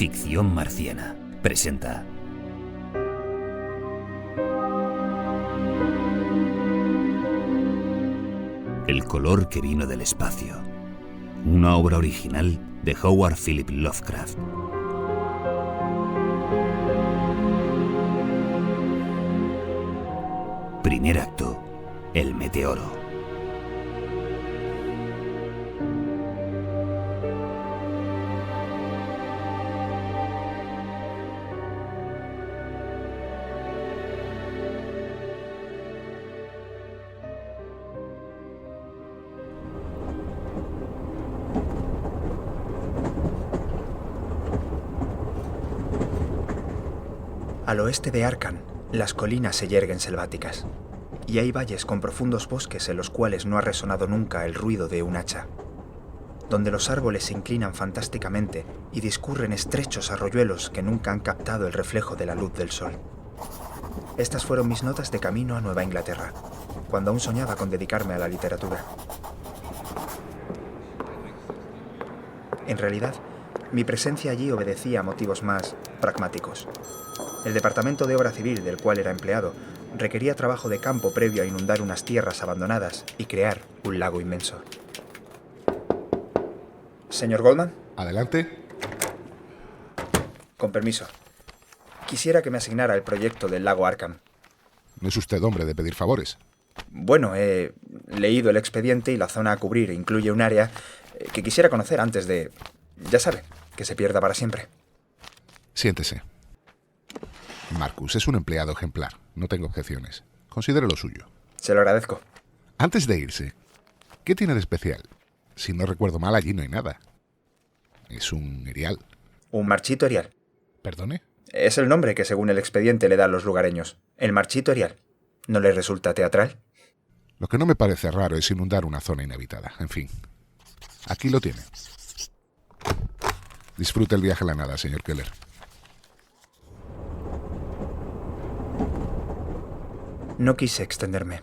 Ficción Marciana presenta El color que vino del espacio, una obra original de Howard Philip Lovecraft. Primer acto, el meteoro. Al oeste de Arkham, las colinas se yerguen selváticas, y hay valles con profundos bosques en los cuales no ha resonado nunca el ruido de un hacha, donde los árboles se inclinan fantásticamente y discurren estrechos arroyuelos que nunca han captado el reflejo de la luz del sol. Estas fueron mis notas de camino a Nueva Inglaterra, cuando aún soñaba con dedicarme a la literatura. En realidad, mi presencia allí obedecía a motivos más pragmáticos. El departamento de obra civil del cual era empleado requería trabajo de campo previo a inundar unas tierras abandonadas y crear un lago inmenso. ¿Señor Goldman? Adelante. Con permiso. Quisiera que me asignara el proyecto del lago Arkham. No es usted hombre de pedir favores. Bueno, he leído el expediente y la zona a cubrir incluye un área que quisiera conocer antes de... ya sabe, que se pierda para siempre. Siéntese. Marcus es un empleado ejemplar. No tengo objeciones. Considere lo suyo. Se lo agradezco. Antes de irse, ¿qué tiene de especial? Si no recuerdo mal, allí no hay nada. Es un erial. Un marchito erial. ¿Perdone? Es el nombre que según el expediente le dan los lugareños. El marchito erial. ¿No le resulta teatral? Lo que no me parece raro es inundar una zona inhabitada. En fin. Aquí lo tiene. Disfrute el viaje a la nada, señor Keller. No quise extenderme,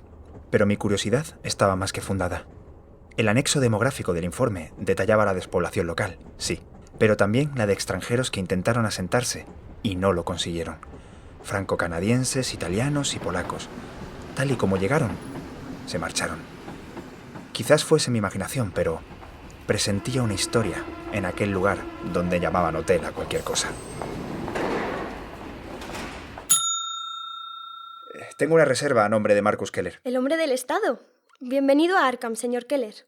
pero mi curiosidad estaba más que fundada. El anexo demográfico del informe detallaba la despoblación local, sí, pero también la de extranjeros que intentaron asentarse y no lo consiguieron. Franco-canadienses, italianos y polacos. Tal y como llegaron, se marcharon. Quizás fuese mi imaginación, pero presentía una historia en aquel lugar donde llamaban hotel a cualquier cosa. Tengo una reserva a nombre de Marcus Keller. El hombre del Estado. Bienvenido a Arkham, señor Keller.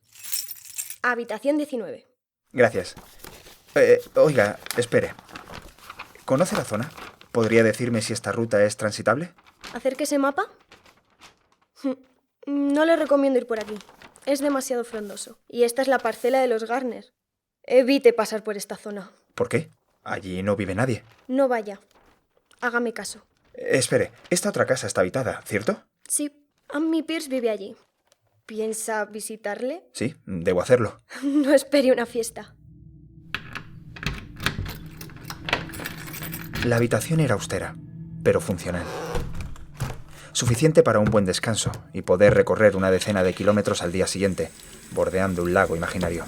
Habitación 19. Gracias. Oiga, espere. ¿Conoce la zona? ¿Podría decirme si esta ruta es transitable? ¿Acérquese mapa? No le recomiendo ir por aquí. Es demasiado frondoso. Y esta es la parcela de los Garner. Evite pasar por esta zona. ¿Por qué? Allí no vive nadie. No vaya. Hágame caso. Espere, esta otra casa está habitada, ¿cierto? Sí, Amy Pierce vive allí. ¿Piensa visitarle? Sí, debo hacerlo. No espere una fiesta. La habitación era austera, pero funcional. Suficiente para un buen descanso y poder recorrer una decena de kilómetros al día siguiente, bordeando un lago imaginario.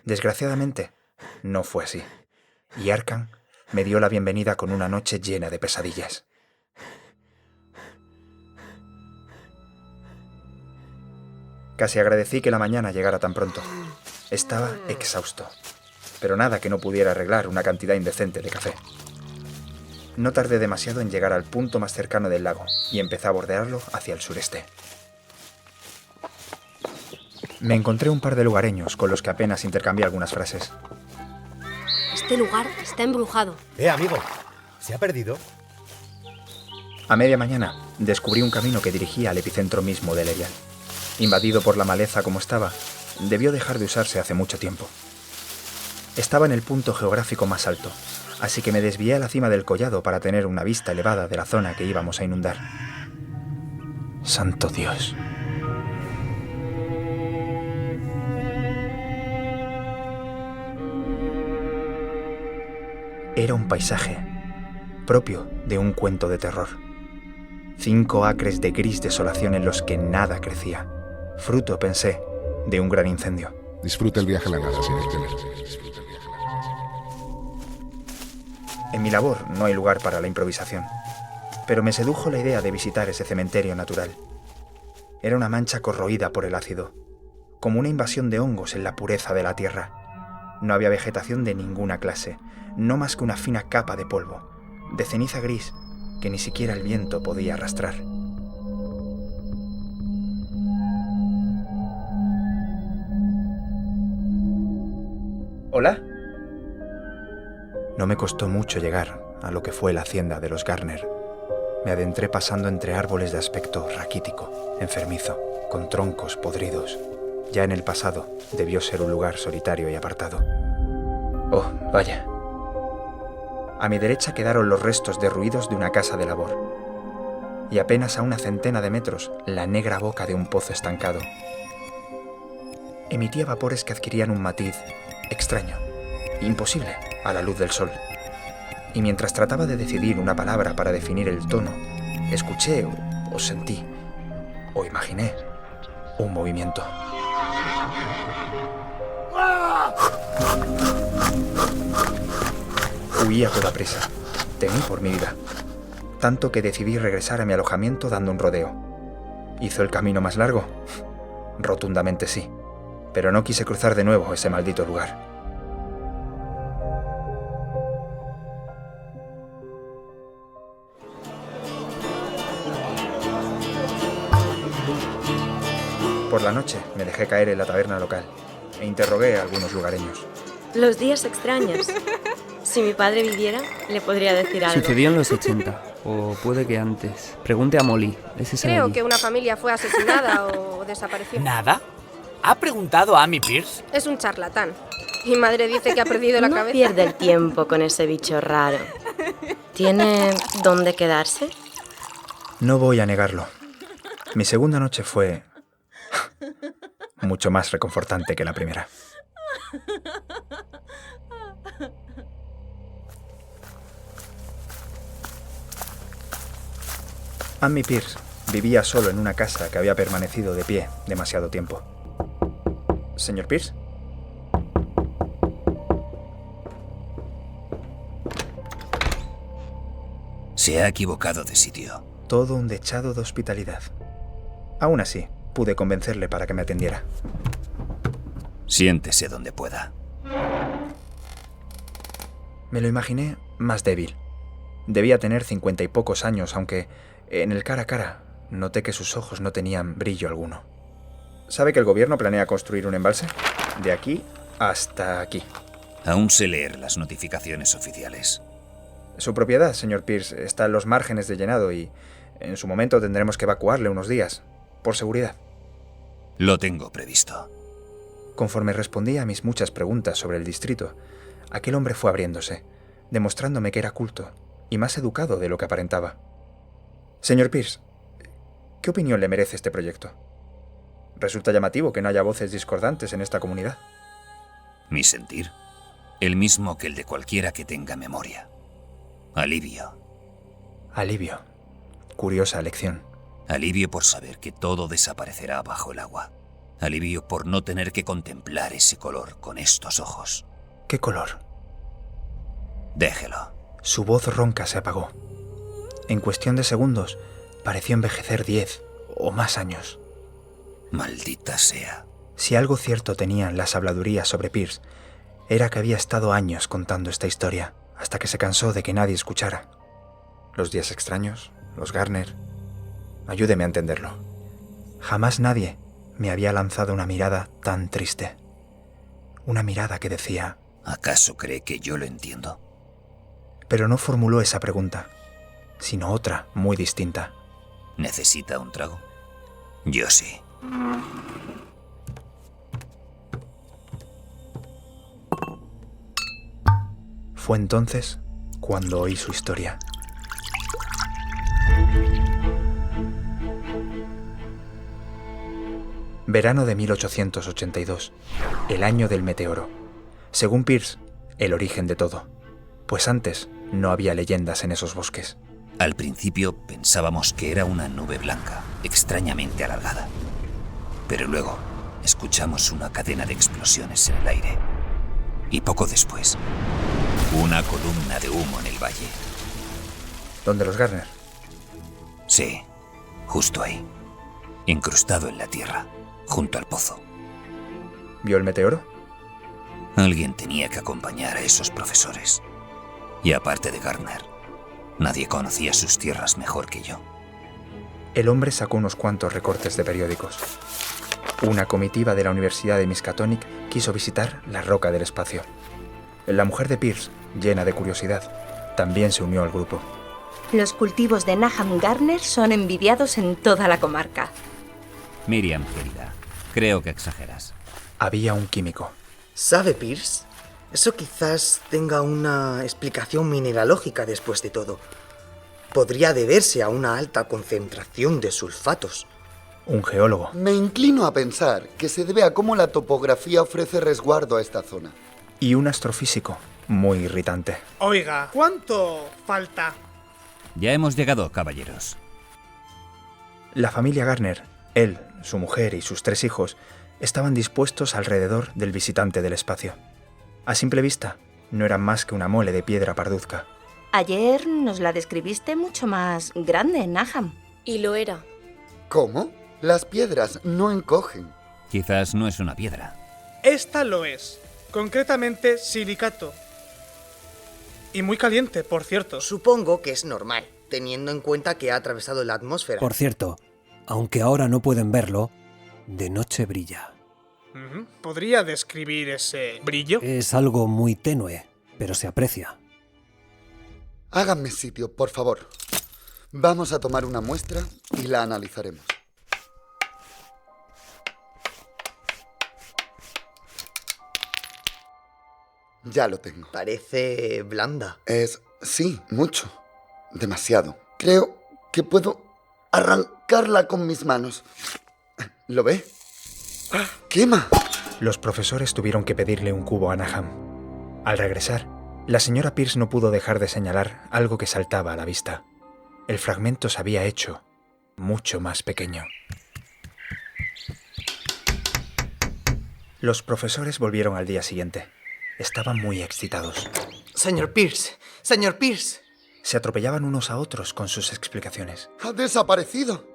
Desgraciadamente, no fue así, y Arkham me dio la bienvenida con una noche llena de pesadillas. Casi agradecí que la mañana llegara tan pronto. Estaba exhausto, pero nada que no pudiera arreglar una cantidad indecente de café. No tardé demasiado en llegar al punto más cercano del lago y empecé a bordearlo hacia el sureste. Me encontré un par de lugareños con los que apenas intercambié algunas frases. Este lugar está embrujado. Amigo, ¿se ha perdido? A media mañana descubrí un camino que dirigía al epicentro mismo del erial. Invadido por la maleza como estaba, debió dejar de usarse hace mucho tiempo. Estaba en el punto geográfico más alto, así que me desvié a la cima del collado para tener una vista elevada de la zona que íbamos a inundar. ¡Santo Dios! Era un paisaje propio de un cuento de terror. 5 acres de gris desolación en los que nada crecía. Fruto, pensé, de un gran incendio. Disfruta el viaje a la nada, señor Teller. En mi labor no hay lugar para la improvisación, pero me sedujo la idea de visitar ese cementerio natural. Era una mancha corroída por el ácido, como una invasión de hongos en la pureza de la tierra. No había vegetación de ninguna clase, no más que una fina capa de polvo, de ceniza gris, que ni siquiera el viento podía arrastrar. ¿Hola? No me costó mucho llegar a lo que fue la hacienda de los Garner. Me adentré pasando entre árboles de aspecto raquítico, enfermizo, con troncos podridos. Ya en el pasado debió ser un lugar solitario y apartado. Oh, vaya. A mi derecha quedaron los restos derruidos de una casa de labor. Y apenas a una centena de metros, la negra boca de un pozo estancado. Emitía vapores que adquirían un matiz extraño, imposible a la luz del sol. Y mientras trataba de decidir una palabra para definir el tono, escuché o sentí o imaginé un movimiento. Huí a toda prisa. Temí por mi vida. Tanto que decidí regresar a mi alojamiento dando un rodeo. ¿Hizo el camino más largo? Rotundamente sí. Pero no quise cruzar de nuevo ese maldito lugar. Por la noche me dejé caer en la taberna local e interrogué a algunos lugareños. Los días extraños. Si mi padre viviera, le podría decir algo. Sucedió en los 80, o puede que antes. Pregunte a Molly, es esa de Creo allí. que una familia fue asesinada o desapareció. ¿Nada? ¿Ha preguntado a Amy Pierce? Es un charlatán. Mi madre dice que ha perdido la No cabeza. pierde el tiempo con ese bicho raro. ¿Tiene dónde quedarse? No voy a negarlo. Mi segunda noche fue mucho más reconfortante que la primera. Amy Pierce vivía solo en una casa que había permanecido de pie demasiado tiempo. ¿Señor Pierce? Se ha equivocado de sitio. Todo un dechado de hospitalidad. Aún así, pude convencerle para que me atendiera. Siéntese donde pueda. Me lo imaginé más débil. Debía tener 50 y pocos años, aunque en el cara a cara noté que sus ojos no tenían brillo alguno. ¿Sabe que el gobierno planea construir un embalse? De aquí hasta aquí. Aún sé leer las notificaciones oficiales. Su propiedad, señor Pierce, está en los márgenes de llenado y en su momento tendremos que evacuarle unos días, por seguridad. Lo tengo previsto. Conforme respondía a mis muchas preguntas sobre el distrito, aquel hombre fue abriéndose, demostrándome que era culto y más educado de lo que aparentaba. Señor Pierce, ¿qué opinión le merece este proyecto? Resulta llamativo que no haya voces discordantes en esta comunidad. Mi sentir, el mismo que el de cualquiera que tenga memoria. Alivio. Alivio. Curiosa elección. Alivio por saber que todo desaparecerá bajo el agua. Alivio por no tener que contemplar ese color con estos ojos. ¿Qué color? Déjelo. Su voz ronca se apagó. En cuestión de segundos, pareció envejecer 10 o más años. Maldita sea. Si algo cierto tenían las habladurías sobre Pierce, era que había estado años contando esta historia, hasta que se cansó de que nadie escuchara. Los días extraños, los Garner... Ayúdeme a entenderlo. Jamás nadie me había lanzado una mirada tan triste. Una mirada que decía... ¿Acaso cree que yo lo entiendo? Pero no formuló esa pregunta, sino otra muy distinta. ¿Necesita un trago? Yo sí. Fue entonces cuando oí su historia. Verano de 1882, el año del meteoro. Según Pierce, el origen de todo. pues antes no había leyendas en esos bosques. Al principio pensábamos que era una nube blanca, extrañamente alargada. Pero luego escuchamos una cadena de explosiones en el aire. Y poco después, una columna de humo en el valle. ¿Dónde los Garner? Sí, justo ahí, incrustado en la tierra, junto al pozo. ¿Vio el meteoro? Alguien tenía que acompañar a esos profesores. Y aparte de Garner, nadie conocía sus tierras mejor que yo. El hombre sacó unos cuantos recortes de periódicos. Una comitiva de la Universidad de Miskatonic quiso visitar la Roca del Espacio. La mujer de Pierce, llena de curiosidad, también se unió al grupo. Los cultivos de Nahum Garner son envidiados en toda la comarca. Miriam, querida, creo que exageras. Había un químico. ¿Sabe, Pierce? Eso quizás tenga una explicación mineralógica después de todo. Podría deberse a una alta concentración de sulfatos. Un geólogo. Me inclino a pensar que se debe a cómo la topografía ofrece resguardo a esta zona. Y un astrofísico muy irritante. Oiga, ¿cuánto falta? Ya hemos llegado, caballeros. La familia Garner, él, su mujer y sus 3 hijos, estaban dispuestos alrededor del visitante del espacio. A simple vista, no eran más que una mole de piedra parduzca. Ayer nos la describiste mucho más grande, Nahum. Y lo era. ¿Cómo? Las piedras no encogen. Quizás no es una piedra. Esta lo es. Concretamente, silicato. Y muy caliente, por cierto. Supongo que es normal, teniendo en cuenta que ha atravesado la atmósfera. Por cierto, aunque ahora no pueden verlo, de noche brilla. ¿Podría describir ese brillo? Es algo muy tenue, pero se aprecia. Háganme sitio, por favor. Vamos a tomar una muestra y la analizaremos. Ya lo tengo. Parece blanda. Sí, mucho. Demasiado. Creo que puedo arrancarla con mis manos. ¿Lo ve? ¡Quema! Los profesores tuvieron que pedirle un cubo a Nahum. Al regresar, la señora Pierce no pudo dejar de señalar algo que saltaba a la vista. El fragmento se había hecho mucho más pequeño. Los profesores volvieron al día siguiente. Estaban muy excitados. Señor Pierce, señor Pierce. Se atropellaban unos a otros con sus explicaciones. ¡Ha desaparecido!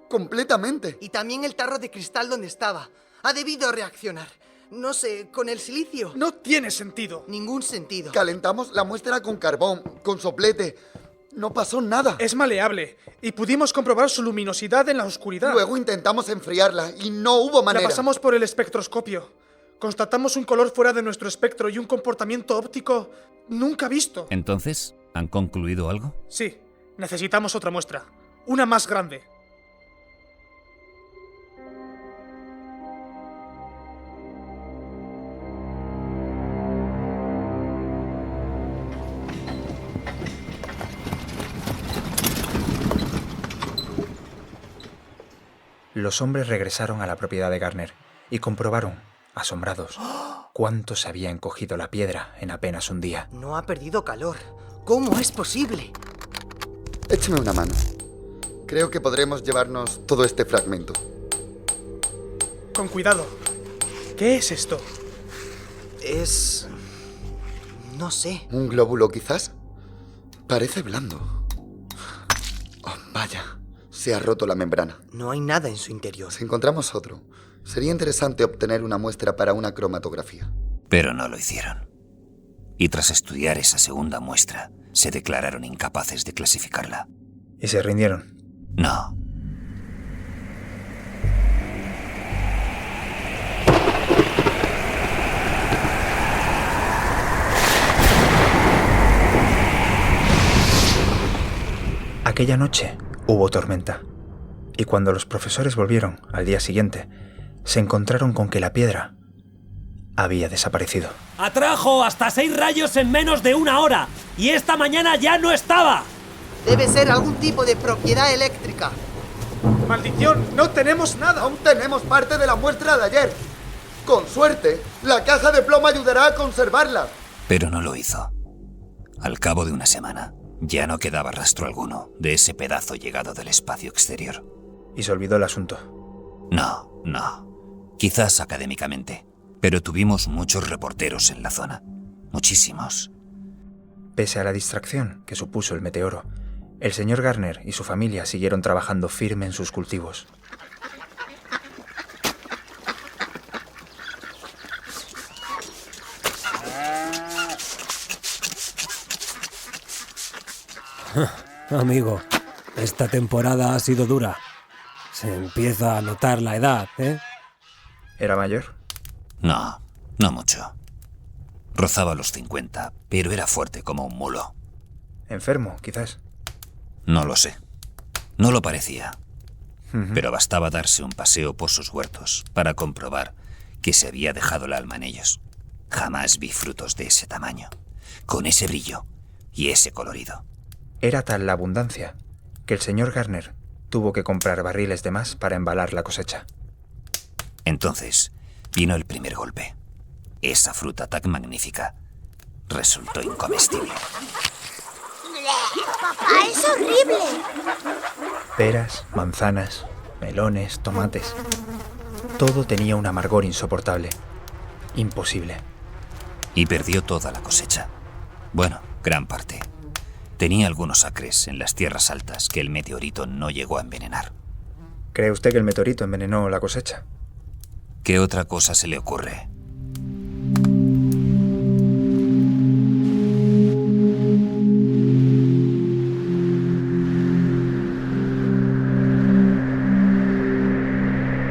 ¡Completamente! Y también el tarro de cristal donde estaba. Ha debido reaccionar. No sé, con el silicio. No tiene sentido. Ningún sentido. Calentamos la muestra con carbón, con soplete. No pasó nada. Es maleable y pudimos comprobar su luminosidad en la oscuridad. Luego intentamos enfriarla y no hubo manera. La pasamos por el espectroscopio. Constatamos un color fuera de nuestro espectro y un comportamiento óptico nunca visto. ¿Entonces, han concluido algo? Sí, necesitamos otra muestra. Una más grande. Los hombres regresaron a la propiedad de Garner y comprobaron, asombrados, cuánto se había encogido la piedra en apenas un día. No ha perdido calor. ¿Cómo es posible? Écheme una mano. Creo que podremos llevarnos todo este fragmento. Con cuidado. ¿Qué es esto? No sé. ¿Un glóbulo quizás? Parece blando. Oh, vaya. Se ha roto la membrana. No hay nada en su interior. Si encontramos otro, sería interesante obtener una muestra para una cromatografía. Pero no lo hicieron. Y tras estudiar esa segunda muestra, se declararon incapaces de clasificarla. ¿Y se rindieron? No. Aquella noche hubo tormenta, y cuando los profesores volvieron al día siguiente, se encontraron con que la piedra había desaparecido. Atrajo hasta 6 rayos en menos de 1 hora, y esta mañana ya no estaba. Debe ser algún tipo de propiedad eléctrica. ¡Maldición! ¡No tenemos nada! Aún tenemos parte de la muestra de ayer. Con suerte, la caja de plomo ayudará a conservarla. Pero no lo hizo. Al cabo de una semana, ya no quedaba rastro alguno de ese pedazo llegado del espacio exterior. ¿Y se olvidó el asunto? No. Quizás académicamente, pero tuvimos muchos reporteros en la zona. Muchísimos. Pese a la distracción que supuso el meteoro, el señor Garner y su familia siguieron trabajando firme en sus cultivos. Amigo, esta temporada ha sido dura. Se empieza a notar la edad, ¿eh? ¿Era mayor? No mucho. Rozaba los 50, pero era fuerte como un mulo. ¿Enfermo, quizás? No lo sé. No lo parecía. Pero bastaba darse un paseo por sus huertos para comprobar que se había dejado el alma en ellos. Jamás vi frutos de ese tamaño, con ese brillo y ese colorido. Era tal la abundancia que el señor Garner tuvo que comprar barriles de más para embalar la cosecha. Entonces vino el primer golpe. Esa fruta tan magnífica resultó incomestible. ¡Papá, es horrible! Peras, manzanas, melones, tomates. Todo tenía un amargor insoportable. Imposible. Y perdió toda la cosecha. Bueno, gran parte. Tenía algunos acres en las tierras altas que el meteorito no llegó a envenenar. ¿Cree usted que el meteorito envenenó la cosecha? ¿Qué otra cosa se le ocurre?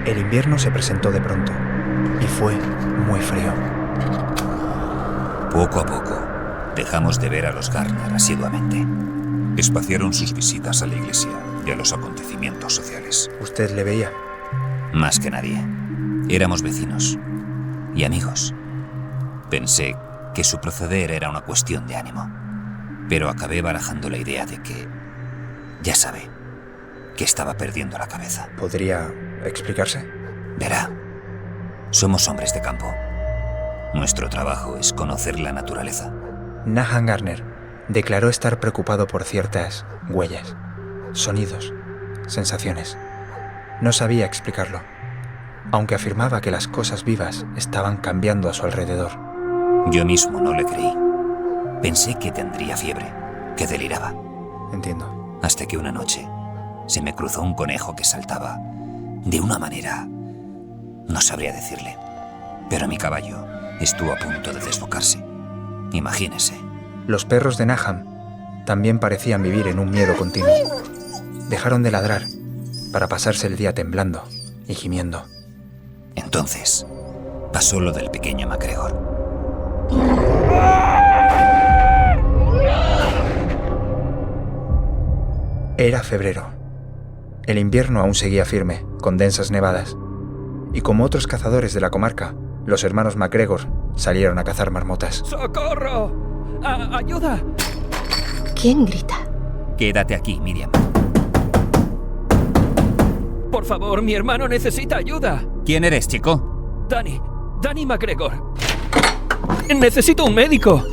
El invierno se presentó de pronto y fue muy frío. Poco a poco, dejamos de ver a los Garner asiduamente. Espaciaron sus visitas a la iglesia y a los acontecimientos sociales. ¿Usted le veía? Más que nadie. Éramos vecinos y amigos. Pensé que su proceder era una cuestión de ánimo, pero acabé barajando la idea de que, ya sabe, que estaba perdiendo la cabeza. ¿Podría explicarse? Verá, somos hombres de campo. Nuestro trabajo es conocer la naturaleza. Nahum Garner declaró estar preocupado por ciertas huellas, sonidos, sensaciones. No sabía explicarlo, aunque afirmaba que las cosas vivas estaban cambiando a su alrededor. Yo mismo no le creí. Pensé que tendría fiebre, que deliraba. Entiendo. Hasta que una noche se me cruzó un conejo que saltaba de una manera... no sabría decirle. Pero mi caballo estuvo a punto de desbocarse. Imagínese. Los perros de Nahum también parecían vivir en un miedo continuo. Dejaron de ladrar para pasarse el día temblando y gimiendo. Entonces, pasó lo del pequeño MacGregor. Era febrero. El invierno aún seguía firme, con densas nevadas. Y como otros cazadores de la comarca, los hermanos MacGregor salieron a cazar marmotas. ¡Socorro! ¡Ayuda! ¿Quién grita? Quédate aquí, Miriam. Por favor, mi hermano necesita ayuda. ¿Quién eres, chico? Danny MacGregor. Necesito un médico.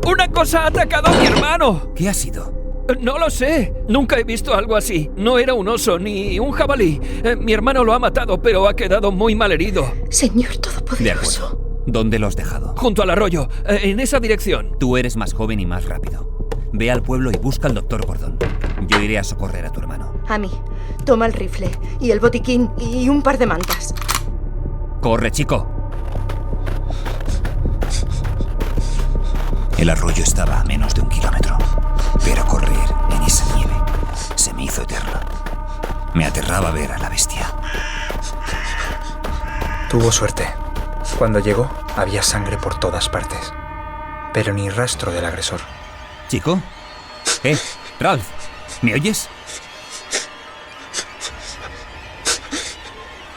¡Una cosa ha atacado a mi hermano! ¿Qué ha sido? No lo sé. Nunca he visto algo así. No era un oso ni un jabalí. Mi hermano lo ha matado, pero ha quedado muy mal herido. Señor Todopoderoso. De acuerdo. ¿Dónde lo has dejado? Junto al arroyo. En esa dirección. Tú eres más joven y más rápido. Ve al pueblo y busca al doctor Gordon. Yo iré a socorrer a tu hermano. A mí. Toma el rifle y el botiquín y un par de mantas. ¡Corre, chico! El arroyo estaba a menos de 1 kilómetro, pero correr en esa nieve se me hizo eterno. Me aterraba ver a la bestia. Tuvo suerte. Cuando llegó, había sangre por todas partes, pero ni rastro del agresor. ¿Chico? Ralph, ¿me oyes?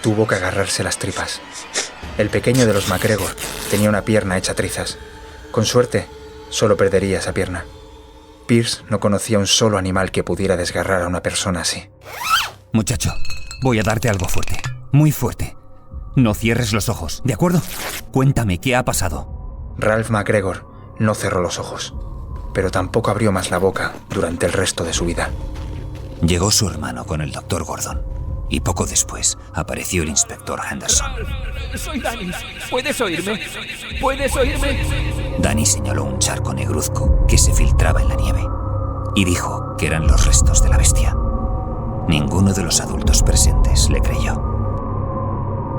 Tuvo que agarrarse las tripas. El pequeño de los MacGregor tenía una pierna hecha trizas. Con suerte, solo perdería esa pierna. Pierce no conocía un solo animal que pudiera desgarrar a una persona así. Muchacho, voy a darte algo fuerte, muy fuerte. No cierres los ojos, ¿de acuerdo? Cuéntame qué ha pasado. Ralph MacGregor no cerró los ojos. pero tampoco abrió más la boca durante el resto de su vida. Llegó su hermano con el Dr. Gordon, y poco después apareció el inspector Henderson. Soy Danny. ¿Puedes oírme? ¿Puedes oírme? Danny señaló un charco negruzco que se filtraba en la nieve y dijo que eran los restos de la bestia. Ninguno de los adultos presentes le creyó.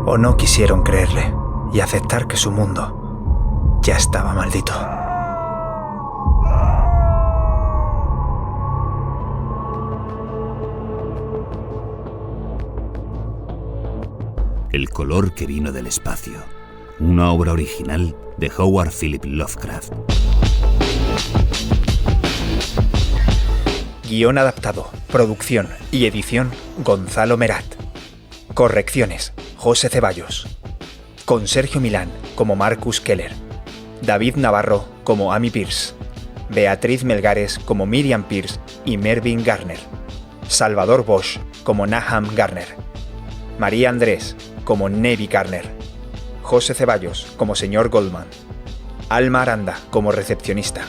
O no quisieron creerle y aceptar que su mundo ya estaba maldito. El color que vino del espacio, una obra original de Howard Philip Lovecraft. Guión adaptado, producción y edición Gonzalo Merat. Correcciones, José Ceballos. Con Sergio Milán como Marcus Keller. David Navarro como Amy Pierce. Beatriz Melgares como Miriam Pierce y Mervyn Garner. Salvador Bosch como Nahum Garner. María Andrés como Nevi Garner. José Ceballos como señor Goldman. Alma Aranda como recepcionista.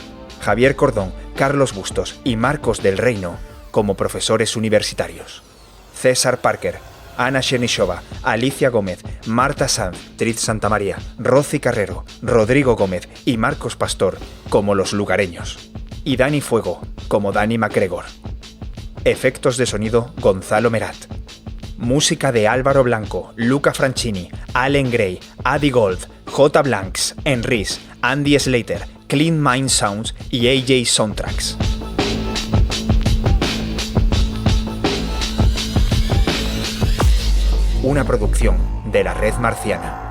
Javier Cordón, Carlos Bustos y Marcos del Reino como profesores universitarios. César Parker, Ana Chernyshova, Alicia Gómez, Marta Sanz, Triz Santamaría, Rosy Carrero, Rodrigo Gómez y Marcos Pastor como los lugareños. Y Dani Fuego como Dani MacGregor. Efectos de sonido Gonzalo Merat. Música de Álvaro Blanco, Luca Franchini, Allen Gray, Adi Gold, J. Blanks, Enris, Andy Slater, Clean Mind Sounds y AJ Soundtracks. Una producción de la Red Marciana.